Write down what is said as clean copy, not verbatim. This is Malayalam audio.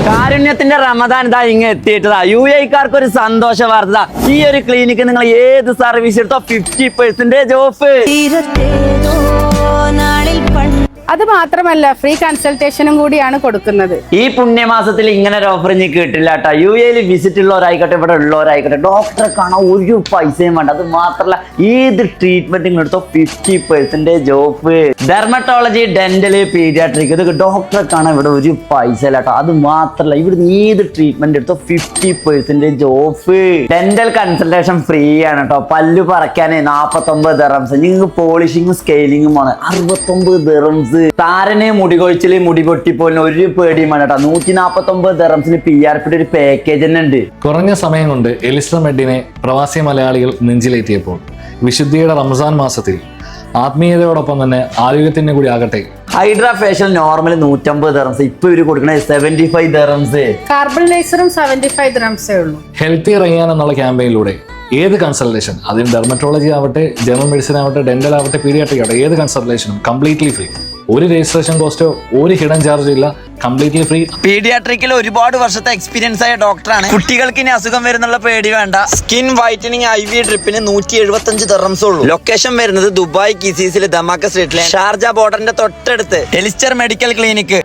കാരുണ്യത്തിന്റെ റമദാൻ ഇതാ ഇങ്ങ് എത്തിയിട്ടതാ. UAE-ക്കാർക്ക് ഒരു സന്തോഷ വാർത്ത. ഈ ഒരു ക്ലിനിക്ക് നിങ്ങൾ ഏത് സർവീസ് എടുത്തോ 50% ഓഫ്. അത് മാത്രമല്ല, ഫ്രീ കൺസൾട്ടേഷനും കൂടിയാണ് കൊടുക്കുന്നത്. ഈ പുണ്യമാസത്തിൽ ഇങ്ങനെ ഒരു ഓഫർ ഇനി കിട്ടില്ല കേട്ടോ. UAE വിസിറ്റ് ഉള്ളവരായിക്കോട്ടെ, ഇവിടെ ഉള്ളവരായിക്കോട്ടെ, ഡോക്ടറെ കാണാൻ ഒരു പൈസയും വേണ്ട. അത് മാത്രമല്ല, ഏത് ട്രീറ്റ്മെന്റ് എടുത്തോ 50% ഓഫ്. ഡെർമറ്റോളജി, ഡെന്റല്, പീഡിയാട്രിക്, ഇത് ഡോക്ടറെ കാണാൻ ഇവിടെ ഒരു പൈസ ഇല്ല കേട്ടോ. അത് മാത്രമല്ല, ഇവിടുന്ന് ഏത് ട്രീറ്റ്മെന്റ് എടുത്തോ 50% ഓഫ്. ഡെന്റൽ കൺസൾട്ടേഷൻ ഫ്രീ ആണ് കേട്ടോ. പല്ലു പറക്കാന് 49 ദിർഹംസ്. നിങ്ങൾക്ക് പോളിഷിങ്ങും സ്കെയിലിങ്ങും ആണ് 69 ദിർഹംസ്. താരന് മുടി കൊഴിച്ചില്, മുടി പൊട്ടിപ്പോലിന് ഒരു പേടിയും വേണ്ട കേട്ടോ. 149 ദിർഹംസിന് PRP ഒരു പാക്കേജ് തന്നെ ഉണ്ട്. കുറഞ്ഞ സമയം കൊണ്ട് എലിസ മെഡിനെ പ്രവാസി മലയാളികൾ നെഞ്ചിലേറ്റിയപ്പോൾ വിശുദ്ധിയുടെ റംസാൻ മാസത്തിൽ ആത്മീയതയോടൊപ്പം തന്നെ ആരോഗ്യത്തിന് കൂടി ആകട്ടെ. ഹൈഡ്രാ ഫേഷ്യൽ നോർമൽ 150 ദിർഹംസ്, ഇപ്പൊ ഇവര് കൊടുക്കണേ 75 ദിർഹംസ്. കാർബൺ ലേസറും 75 ദിർഹംസേ ഉള്ളൂ. ഹെൽത്തി റയ്യാൻ എന്നുള്ള ക്യാമ്പയിനിലൂടെ ഏത് കൺസൾട്ടേഷൻ, അതിന് ഡെർമറ്റോളജി ആവട്ടെ, ജനറൽ മെഡിസിൻ ആവട്ടെ, ഡെന്റൽ ആവട്ടെ, പീഡിയാട്രിക് ആവട്ടെ, ഏത് കൺസൾട്ടേഷനും കംപ്ലീറ്റ്ലി ഫ്രീ. ഒരു രജിസ്ട്രേഷൻ കോസ്റ്റോ ഒരു ഹിഡൻ ചാർജ് ഇല്ല, കംപ്ലീറ്റ്ലി ഫ്രീ. പീഡിയാട്രിക്കിൽ ഒരുപാട് വർഷത്തെ എക്സ്പീരിയൻസ് ആയ ഡോക്ടറാണ്. കുട്ടികൾക്ക് ഇനി അസുഖം വരുന്നുള്ള പേടി വേണ്ട. സ്കിൻ വൈറ്റനിങ് IV ഡ്രിപ്പിന് 175 ദിർഹംസ് ഉള്ളൂ. ലൊക്കേഷൻ വരുന്നത് ദുബായ് കിസീസിലെ ദമാക്ക സ്ട്രീറ്റിലെ ഷാർജ ബോർഡറിന്റെ തൊട്ടടുത്ത് എലിസ്റ്റർ മെഡിക്കൽ ക്ലിനിക്ക്.